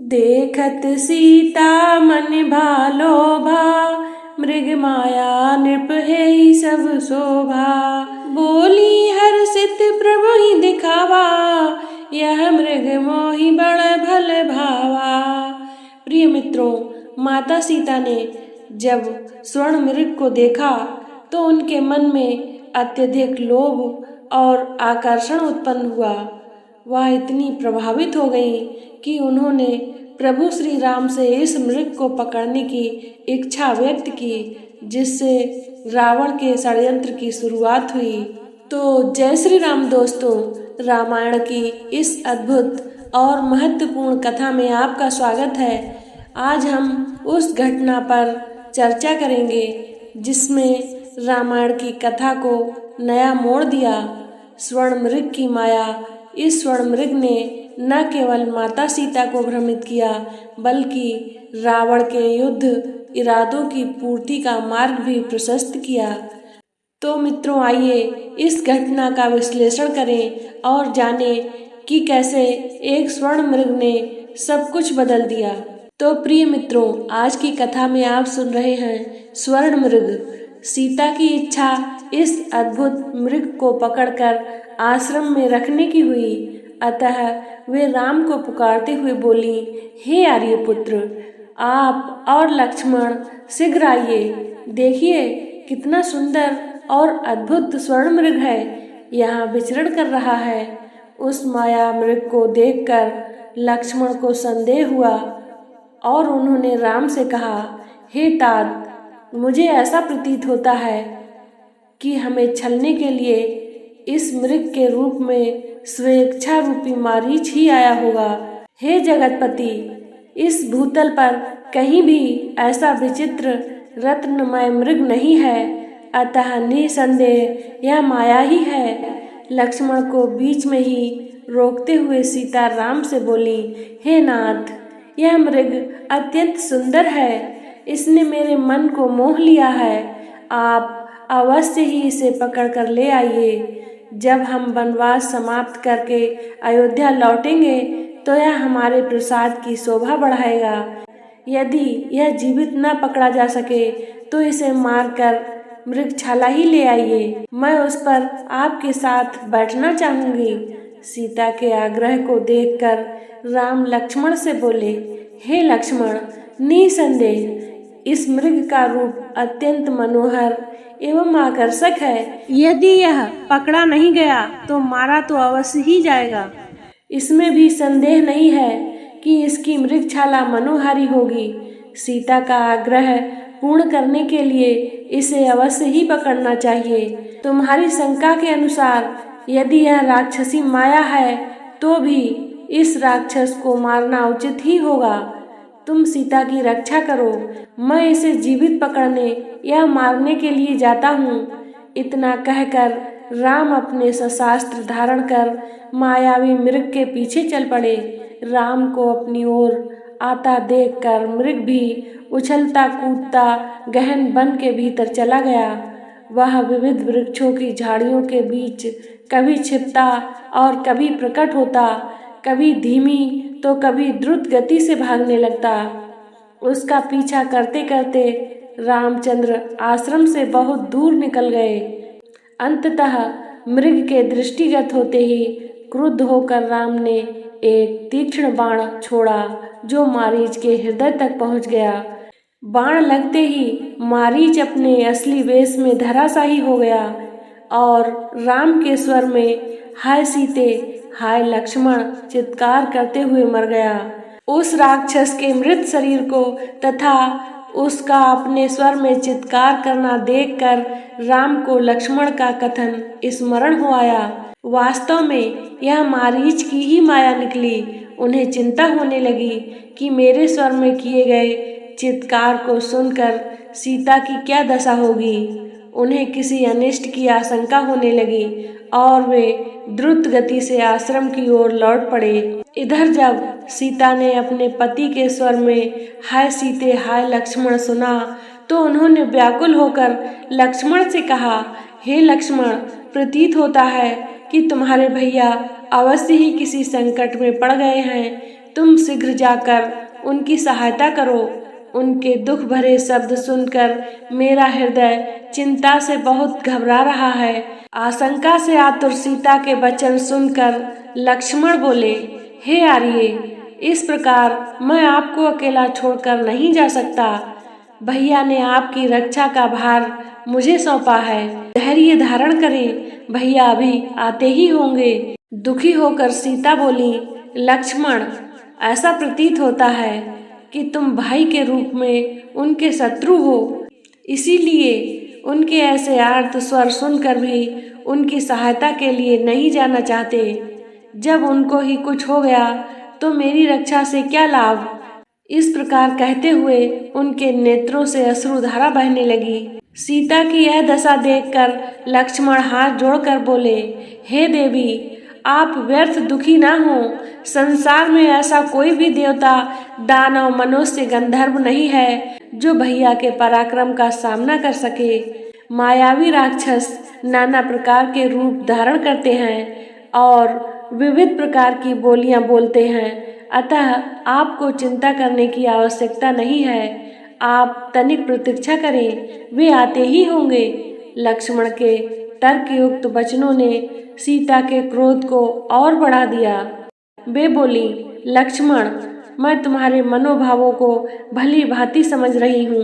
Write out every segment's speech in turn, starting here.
देखत सीता मन भालो भा, मृग माया नृप है सब शोभा। बोली हर्षित प्रभु ही दिखावा, यह मृग मोहि बड़ भल भावा। प्रिय मित्रों, माता सीता ने जब स्वर्ण मृग को देखा तो उनके मन में अत्यधिक लोभ और आकर्षण उत्पन्न हुआ। वह इतनी प्रभावित हो गई कि उन्होंने प्रभु श्री राम से इस मृग को पकड़ने की इच्छा व्यक्त की, जिससे रावण के षड्यंत्र की शुरुआत हुई। तो जय श्री राम दोस्तों, रामायण की इस अद्भुत और महत्वपूर्ण कथा में आपका स्वागत है। आज हम उस घटना पर चर्चा करेंगे जिसमें रामायण की कथा को नया मोड़ दिया। स्वर्ण मृग की माया। इस स्वर्ण मृग ने न केवल माता सीता को भ्रमित किया, बल्कि रावण के युद्ध इरादों की पूर्ति का मार्ग भी प्रशस्त किया। तो मित्रों, आइए इस घटना का विश्लेषण करें और जानें कि कैसे एक स्वर्ण मृग ने सब कुछ बदल दिया। तो प्रिय मित्रों, आज की कथा में आप सुन रहे हैं स्वर्ण मृग। सीता की इच्छा इस अद्भुत मृग को पकड़कर आश्रम में रखने की हुई। अतः वे राम को पुकारते हुए बोली, हे आर्यपुत्र, आप और लक्ष्मण शीघ्र आइए। देखिए कितना सुंदर और अद्भुत स्वर्ण मृग है, यहाँ विचरण कर रहा है। उस माया मृग को देखकर लक्ष्मण को संदेह हुआ और उन्होंने राम से कहा, हे तात, मुझे ऐसा प्रतीत होता है कि हमें छलने के लिए इस मृग के रूप में स्वेच्छा रूपी मारीच ही आया होगा। हे जगतपति, इस भूतल पर कहीं भी ऐसा विचित्र रत्नमय मृग नहीं है, अतः निसंदेह यह माया ही है। लक्ष्मण को बीच में ही रोकते हुए सीता राम से बोली, हे नाथ, यह मृग अत्यंत सुंदर है, इसने मेरे मन को मोह लिया है। आप अवश्य ही इसे पकड़कर ले आइए। जब हम वनवास समाप्त करके अयोध्या लौटेंगे तो यह हमारे प्रसाद की शोभा बढ़ाएगा। यदि यह जीवित न पकड़ा जा सके तो इसे मारकर मृगशाला ही ले आइए। मैं उस पर आपके साथ बैठना चाहूंगी। सीता के आग्रह को देखकर राम लक्ष्मण से बोले, हे लक्ष्मण, निसंदेह इस मृग का रूप अत्यंत मनोहर एवं आकर्षक है। यदि यह पकड़ा नहीं गया तो मारा तो अवश्य ही जाएगा। इसमें भी संदेह नहीं है कि इसकी मृगशाला मनोहारी होगी। सीता का आग्रह पूर्ण करने के लिए इसे अवश्य ही पकड़ना चाहिए। तुम्हारी शंका के अनुसार यदि यह राक्षसी माया है तो भी इस राक्षस को मारना उचित ही होगा। तुम सीता की रक्षा करो, मैं इसे जीवित पकड़ने या मारने के लिए जाता हूँ। इतना कहकर राम अपने शस्त्र धारण कर मायावी मृग के पीछे चल पड़े। राम को अपनी ओर आता देखकर मृग भी उछलता कूदता गहन वन के भीतर चला गया। वह विविध वृक्षों की झाड़ियों के बीच कभी छिपता और कभी प्रकट होता, कभी धीमी तो कभी द्रुत गति से भागने लगता। उसका पीछा करते करते रामचंद्र आश्रम से बहुत दूर निकल गए। अंततः मृग के दृष्टिगत होते ही क्रुद्ध होकर राम ने एक तीक्ष्ण बाण छोड़ा जो मारीच के हृदय तक पहुंच गया। बाण लगते ही मारीच अपने असली वेश में धराशायी हो गया और राम के स्वर में हाय सीते, हाय लक्ष्मण चित्कार करते हुए मर गया। उस राक्षस के मृत शरीर को तथा उसका अपने स्वर में चित्कार करना देखकर राम को लक्ष्मण का कथन स्मरण हो आया। वास्तव में यह मारीच की ही माया निकली। उन्हें चिंता होने लगी कि मेरे स्वर में किए गए चित्कार को सुनकर सीता की क्या दशा होगी। उन्हें किसी अनिष्ट की आशंका होने लगी और वे द्रुत गति से आश्रम की ओर लौट पड़े। इधर जब सीता ने अपने पति के स्वर में हाय सीते हाय लक्ष्मण सुना तो उन्होंने व्याकुल होकर लक्ष्मण से कहा, हे लक्ष्मण, प्रतीत होता है कि तुम्हारे भैया अवश्य ही किसी संकट में पड़ गए हैं। तुम शीघ्र जाकर उनकी सहायता करो। उनके दुख भरे शब्द सुनकर मेरा हृदय चिंता से बहुत घबरा रहा है। आशंका से आतुर सीता के वचन सुनकर लक्ष्मण बोले, हे आर्ये, इस प्रकार मैं आपको अकेला छोड़कर नहीं जा सकता। भैया ने आपकी रक्षा का भार मुझे सौंपा है। धैर्य धारण करें, भैया अभी आते ही होंगे। दुखी होकर सीता बोली, लक्ष्मण, ऐसा प्रतीत होता है कि तुम भाई के रूप में उनके शत्रु हो, इसीलिए उनके ऐसे आर्त स्वर सुनकर भी उनकी सहायता के लिए नहीं जाना चाहते। जब उनको ही कुछ हो गया तो मेरी रक्षा से क्या लाभ। इस प्रकार कहते हुए उनके नेत्रों से अश्रुधारा बहने लगी। सीता की यह दशा देखकर लक्ष्मण हाथ जोड़कर बोले, हे देवी, आप व्यर्थ दुखी ना हो। संसार में ऐसा कोई भी देवता, दानव, मनुष्य, गंधर्व नहीं है जो भैया के पराक्रम का सामना कर सके। मायावी राक्षस नाना प्रकार के रूप धारण करते हैं और विविध प्रकार की बोलियां बोलते हैं, अतः आपको चिंता करने की आवश्यकता नहीं है। आप तनिक प्रतीक्षा करें, वे आते ही होंगे। लक्ष्मण के तर्कयुक्त वचनों ने सीता के क्रोध को और बढ़ा दिया। वे बोली, लक्ष्मण, मैं तुम्हारे मनोभावों को भली भांति समझ रही हूँ।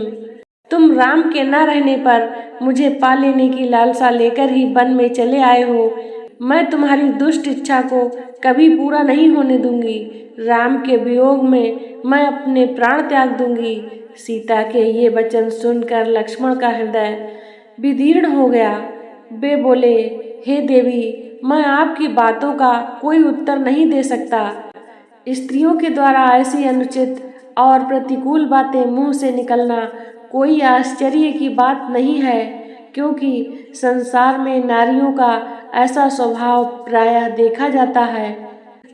तुम राम के न रहने पर मुझे पा लेने की लालसा लेकर ही वन में चले आए हो। मैं तुम्हारी दुष्ट इच्छा को कभी पूरा नहीं होने दूंगी। राम के वियोग में मैं अपने प्राण त्याग दूंगी। सीता के ये वचन सुनकर लक्ष्मण का हृदय विदीर्ण हो गया। वे बोले, हे देवी, मैं आपकी बातों का कोई उत्तर नहीं दे सकता। स्त्रियों के द्वारा ऐसी अनुचित और प्रतिकूल बातें मुंह से निकलना कोई आश्चर्य की बात नहीं है, क्योंकि संसार में नारियों का ऐसा स्वभाव प्रायः देखा जाता है।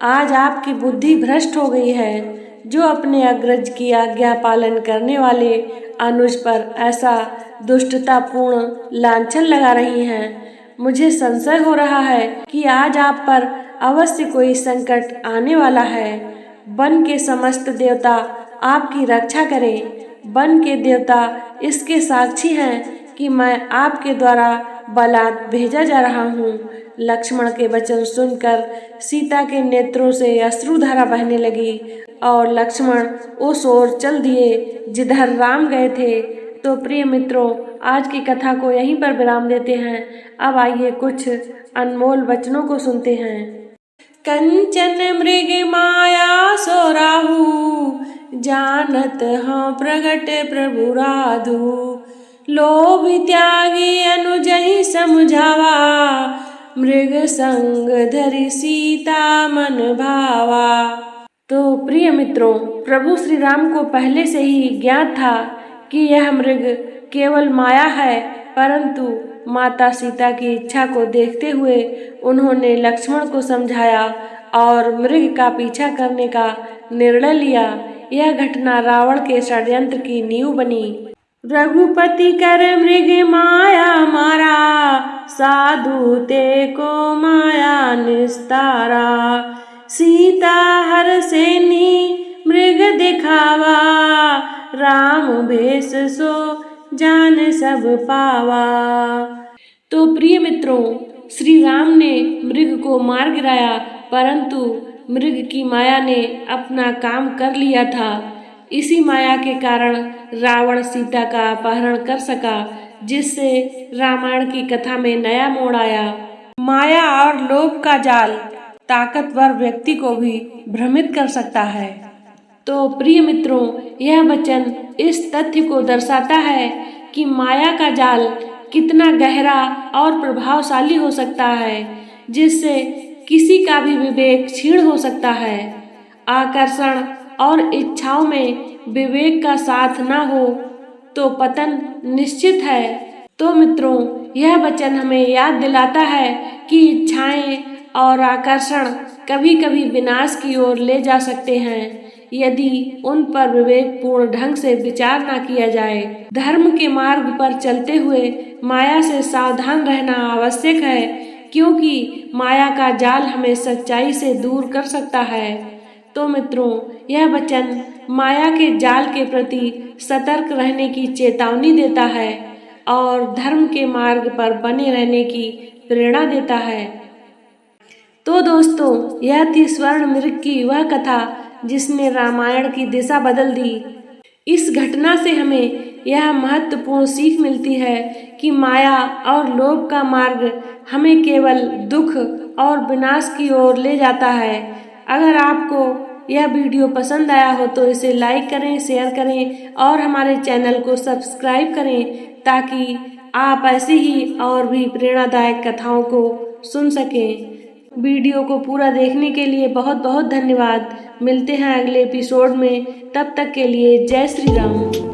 आज आपकी बुद्धि भ्रष्ट हो गई है, जो अपने अग्रज की आज्ञा पालन करने वाले अनुज पर ऐसा दुष्टतापूर्ण लांछन लगा रही हैं। मुझे संशय हो रहा है कि आज आप पर अवश्य कोई संकट आने वाला है। वन के समस्त देवता आपकी रक्षा करें। वन के देवता इसके साक्षी हैं कि मैं आपके द्वारा बलात् भेजा जा रहा हूँ। लक्ष्मण के वचन सुनकर सीता के नेत्रों से अश्रुधारा बहने लगी और लक्ष्मण उस ओर चल दिए जिधर राम गए थे। तो प्रिय मित्रों, आज की कथा को यहीं पर विराम देते हैं। अब आइए कुछ अनमोल वचनों को सुनते हैं। कंचन मृग माया सो राहु, जानत हाँ प्रगट प्रभु राधु। लोभ त्यागी अनुजहि समझावा, मृग संग धरि सीता मन भावा। तो प्रिय मित्रों, प्रभु श्री राम को पहले से ही ज्ञात था कि यह मृग केवल माया है, परंतु माता सीता की इच्छा को देखते हुए उन्होंने लक्ष्मण को समझाया और मृग का पीछा करने का निर्णय लिया। यह घटना रावण के षड्यंत्र की नींव बनी। रघुपति कर मृग माया मारा, साधु ते को माया निस्तारा। सीता हर सेनी मृग दिखावा, राम भेष सो जान सब पावा। तो प्रिय मित्रों, श्री राम ने मृग को मार गिराया, परंतु मृग की माया ने अपना काम कर लिया था। इसी माया के कारण रावण सीता का अपहरण कर सका, जिससे रामायण की कथा में नया मोड़ आया। माया और लोभ का जाल ताकतवर व्यक्ति को भी भ्रमित कर सकता है। तो प्रिय मित्रों, यह वचन इस तथ्य को दर्शाता है कि माया का जाल कितना गहरा और प्रभावशाली हो सकता है, जिससे किसी का भी विवेक क्षीण हो सकता है। आकर्षण और इच्छाओं में विवेक का साथ न हो तो पतन निश्चित है। तो मित्रों, यह वचन हमें याद दिलाता है कि इच्छाएं और आकर्षण कभी कभी विनाश की ओर ले जा सकते हैं, यदि उन पर विवेकपूर्ण ढंग से विचार न किया जाए। धर्म के मार्ग पर चलते हुए माया से सावधान रहना आवश्यक है, क्योंकि माया का जाल हमें सच्चाई से दूर कर सकता है। तो मित्रों, यह वचन माया के जाल के प्रति सतर्क रहने की चेतावनी देता है और धर्म के मार्ग पर बने रहने की प्रेरणा देता है। तो दोस्तों, यह थी स्वर्ण मृग की वह कथा जिसने रामायण की दिशा बदल दी। इस घटना से हमें यह महत्वपूर्ण सीख मिलती है कि माया और लोभ का मार्ग हमें केवल दुख और विनाश की ओर ले जाता है। अगर आपको यह वीडियो पसंद आया हो तो इसे लाइक करें, शेयर करें और हमारे चैनल को सब्सक्राइब करें ताकि आप ऐसी ही और भी प्रेरणादायक कथाओं को सुन सकें। वीडियो को पूरा देखने के लिए बहुत बहुत धन्यवाद। मिलते हैं अगले एपिसोड में, तब तक के लिए जय श्री राम।